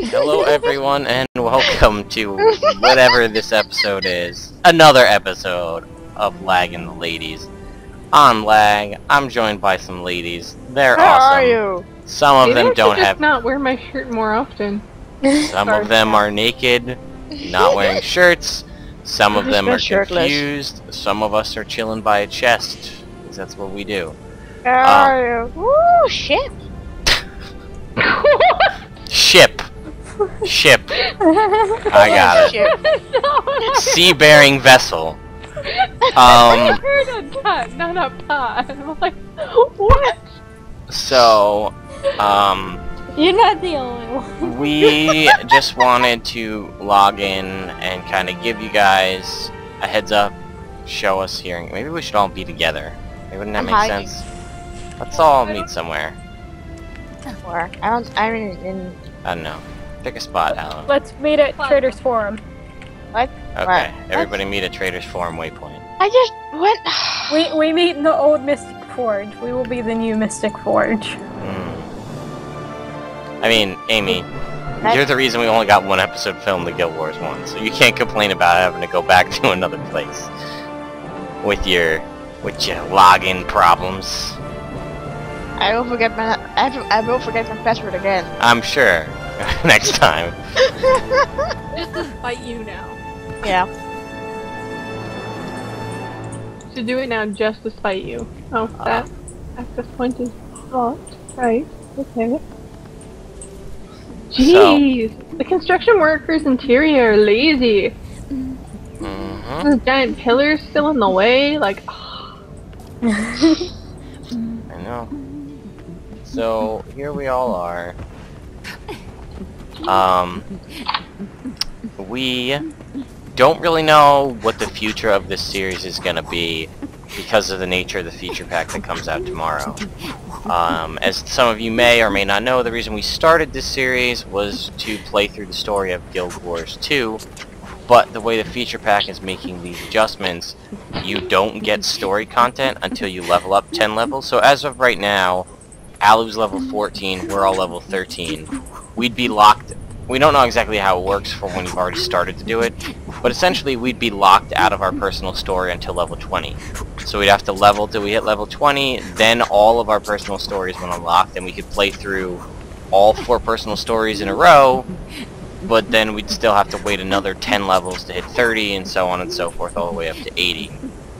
Hello everyone and welcome to whatever this episode is. Another episode of Lag and the Ladies. I'm Lag, I'm joined by some ladies. They're awesome. How are you? Some of them don't have... not wear my shirt more often. Some of them are naked, not wearing shirts. Some of them are confused. Some of us are chilling by a chest. Because that's what we do. How are you? Woo, shit! Ship. Ship. I got it. Sea-bearing vessel. I heard a duck, not a pot. I'm like, what? So, You're not the only one. we just wanted to log in and kind of give you guys a heads up, show us hearing. Maybe we should all be together. Wouldn't that make sense? Let's all meet somewhere. Where? I'm in... I don't know. Pick a spot, Alan. Let's meet at Trader's Forum. What? Okay, What? everybody meet at Trader's Forum waypoint. I just went... We meet in the old Mystic Forge. We will be the new Mystic Forge. I mean, Amy, you're the reason we only got one episode filmed the Guild Wars 1, so you can't complain about having to go back to another place with your login problems. I will forget my... I will forget my password again. I'm sure. Next time. Just to spite you now. Yeah. To do it now just to spite you. Oh, that access point is blocked. Right. Okay. Jeez! The construction workers' interior are lazy. Those giant pillars still in the way, like... I know. So, here we all are. We don't really know what the future of this series is gonna be because of the nature of the feature pack that comes out tomorrow. As some of you may or may not know, the reason we started this series was to play through the story of Guild Wars 2, but the way the feature pack is making these adjustments, you don't get story content until you level up 10 levels. So as of right now, Alu's level 14, we're all level 13. We'd be locked... We don't know exactly how it works for when you've already started to do it, but essentially we'd be locked out of our personal story until level 20. So we'd have to level till we hit level 20, then all of our personal stories would unlock, and we could play through all 4 personal stories in a row, but then we'd still have to wait another 10 levels to hit 30, and so on and so forth, all the way up to 80.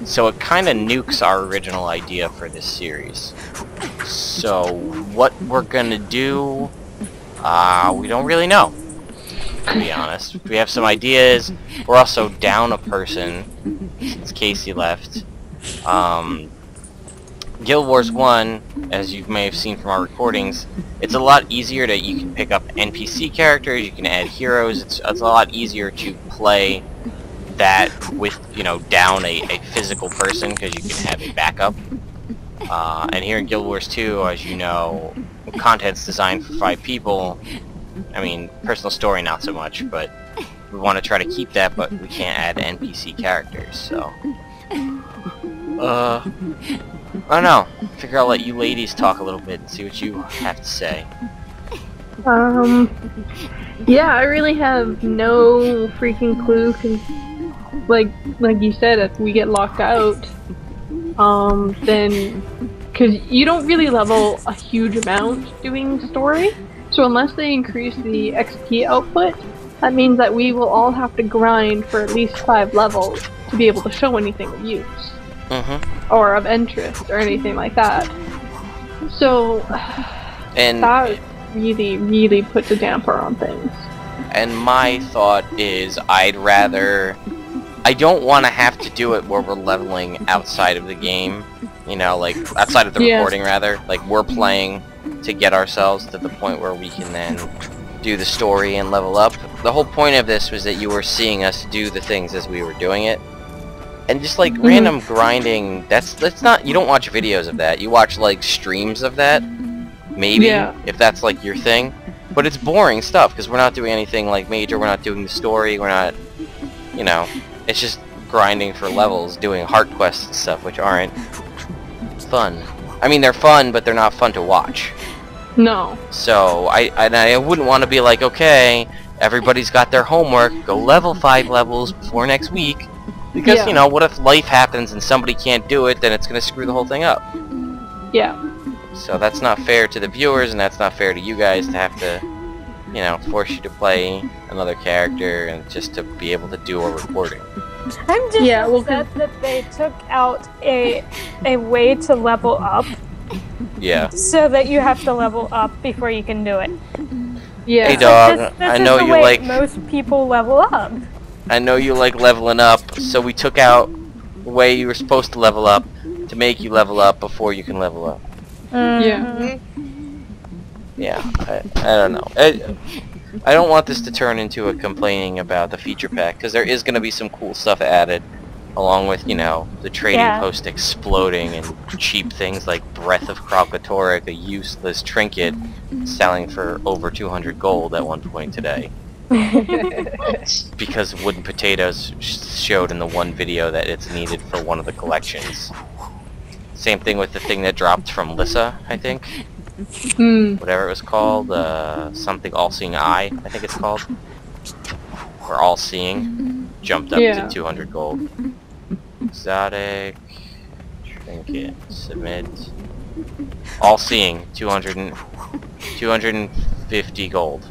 So it kind of nukes our original idea for this series. So what we're gonna do, we don't really know, to be honest. We have some ideas. We're also down a person since Casey left. Guild Wars 1, as you may have seen from our recordings, it's a lot easier to, you can pick up NPC characters, you can add heroes, it's a lot easier to play that with, you know, down a physical person, because you can have a backup. And here in Guild Wars 2, as you know, content's designed for 5 people. I mean, personal story not so much, but we want to try to keep that, but we can't add NPC characters, so... I don't know. I figure I'll let you ladies talk a little bit and see what you have to say. Yeah, I really have no freaking clue, cause like you said, if we get locked out, then, cause you don't really level a huge amount doing story, so unless they increase the XP output, that means that we will all have to grind for at least 5 levels to be able to show anything of use. Or of interest, or anything like that. So, and that really puts a damper on things. And my thought is, I don't want to have to do it where we're leveling outside of the game. You know, like, outside of the recording, rather. Like, we're playing to get ourselves to the point where we can then do the story and level up. The whole point of this was that you were seeing us do the things as we were doing it. And just like random grinding, that's not, you don't watch videos of that. You watch like streams of that, maybe, if that's like your thing. But it's boring stuff, because we're not doing anything like major, we're not doing the story, we're not, you know, it's just grinding for levels, doing heart quests and stuff, which aren't fun. I mean, they're fun, but they're not fun to watch. No. So, I wouldn't want to be like, okay, everybody's got their homework, go level 5 levels before next week. Because, Yeah. you know, what if life happens and somebody can't do it, then it's going to screw the whole thing up. Yeah. So that's not fair to the viewers, and that's not fair to you guys to have to, you know, force you to play another character and just to be able to do a recording. I'm just Yeah, well, upset that they took out a way to level up Yeah. so that you have to level up before you can do it. Yeah. Hey dog, This I is know the you way like most people level up. I know you like leveling up, so we took out the way you were supposed to level up to make you level up before you can level up. Yeah. Yeah, I don't know. I don't want this to turn into a complaining about the feature pack, because there is going to be some cool stuff added, along with, you know, the trading post exploding and cheap things like Breath of Kralkatorrik, a useless trinket selling for over 200 gold at one point today. Because wooden potatoes showed in the one video that it's needed for one of the collections. Same thing with the thing that dropped from Lissa, I think. Whatever it was called, something All-Seeing Eye, I think it's called. Or All-Seeing. Jumped up to 200 gold. Exotic. Trinket. Submit. All-Seeing. 250 gold.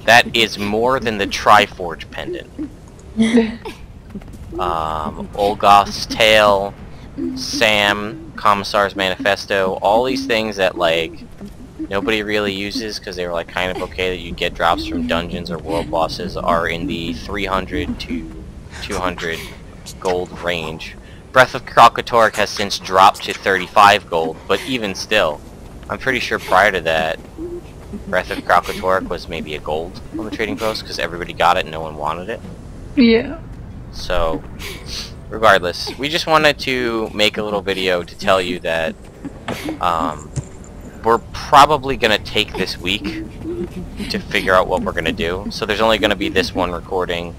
That is more than the Triforge pendant. Olgoth's Tale, Sam, Commissar's Manifesto, all these things that, like, nobody really uses because they were, like, kind of okay that you get drops from dungeons or world bosses are in the 300 to 200 gold range. Breath of Kralkatorrik has since dropped to 35 gold, but even still, I'm pretty sure prior to that, Breath of Kralkatorrik was maybe a gold on the trading post because everybody got it and no one wanted it. Yeah. So, regardless, we just wanted to make a little video to tell you that we're probably going to take this week to figure out what we're going to do. So there's only going to be this one recording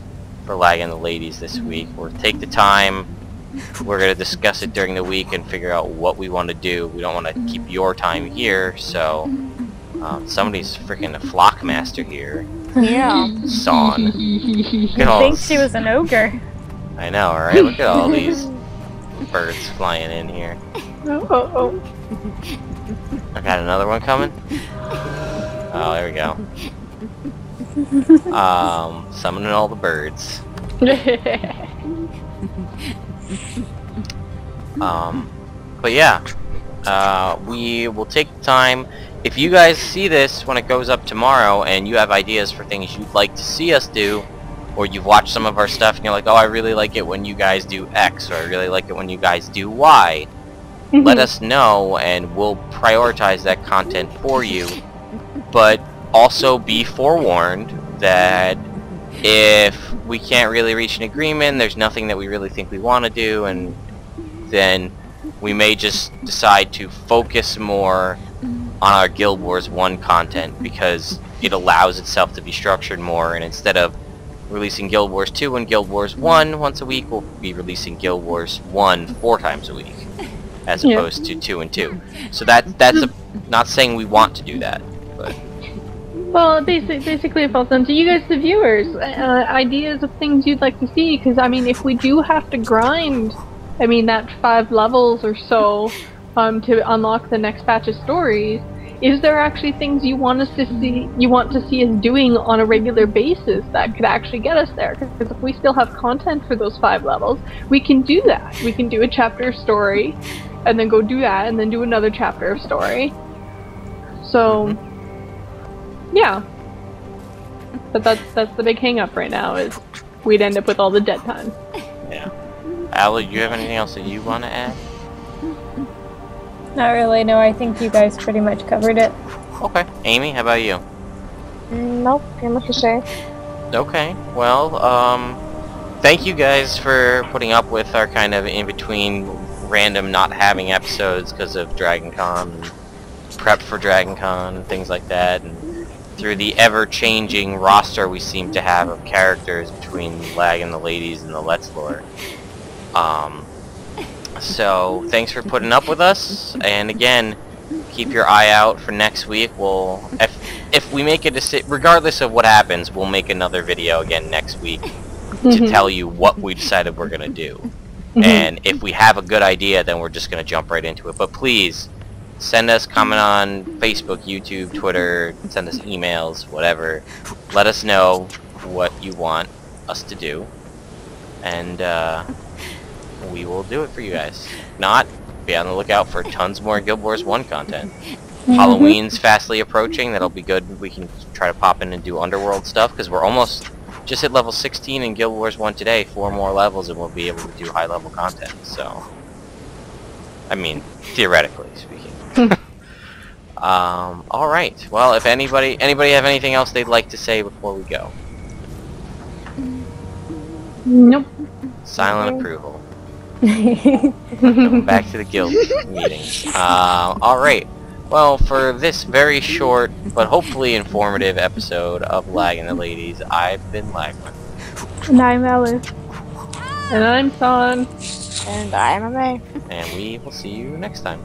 for Lag and the Ladies this week. We'll take the time, we're going to discuss it during the week and figure out what we want to do. We don't want to keep your time here, so somebody's freaking a flock master here. Yeah. Saune. I think she was an ogre. I know, right? Look at all these birds flying in here. Oh. I got another one coming. Oh, there we go. Summoning all the birds. But yeah, we will take the time. If you guys see this when it goes up tomorrow and you have ideas for things you'd like to see us do, or you've watched some of our stuff and you're like, oh, I really like it when you guys do X, or I really like it when you guys do Y, let us know and we'll prioritize that content for you. But also be forewarned that if we can't really reach an agreement, there's nothing that we really think we want to do, and then we may just decide to focus more on our Guild Wars 1 content because it allows itself to be structured more, and instead of releasing Guild Wars 2 and Guild Wars 1 once a week, we'll be releasing Guild Wars 1 4 times a week as opposed to 2 and 2. So that's not saying we want to do that, but well, basically it falls down to you guys, the viewers, ideas of things you'd like to see, because I mean, if we do have to grind, I mean, that 5 levels or so to unlock the next batch of stories, is there actually things you want us to see? You want to see us doing on a regular basis that could actually get us there? Because if we still have content for those 5 levels, we can do that. We can do a chapter of story, and then go do that, and then do another chapter of story. So, yeah. But that's the big hang-up right now, is we'd end up with all the dead time. yeah. Allie, do you have anything else that you want to add? Not really, no, I think you guys pretty much covered it. Okay. Amy, how about you? Nope, pretty much the same. Okay, well, thank you guys for putting up with our kind of in-between random not having episodes because of Dragon Con and prep for Dragon Con and things like that, and through the ever-changing roster we seem to have of characters between Lag and the Ladies and the Let's lore. So thanks for putting up with us, and again, keep your eye out for next week. We'll, if we make a decision, regardless of what happens, we'll make another video again next week to tell you what we decided we're gonna do. And if we have a good idea, then we're just gonna jump right into it. But please, send us, comment on Facebook, YouTube, Twitter, send us emails, whatever. Let us know what you want us to do, and we will do it for you guys. If not, be on the lookout for tons more Guild Wars 1 content. Halloween's fastly approaching. That'll be good. We can try to pop in and do Underworld stuff, because we're almost just at level 16 in Guild Wars 1 today. 4 more levels and we'll be able to do high level content. So, I mean, theoretically speaking. Alright. Well, if anybody have anything else they'd like to say before we go? Nope. Silent approval. Going back to the guild meeting. Alright. Well, for this very short, but hopefully informative episode of Lag and the Ladies, I've been Lagman. And I'm Alice. And I'm Son. And I'm a May. And we will see you next time.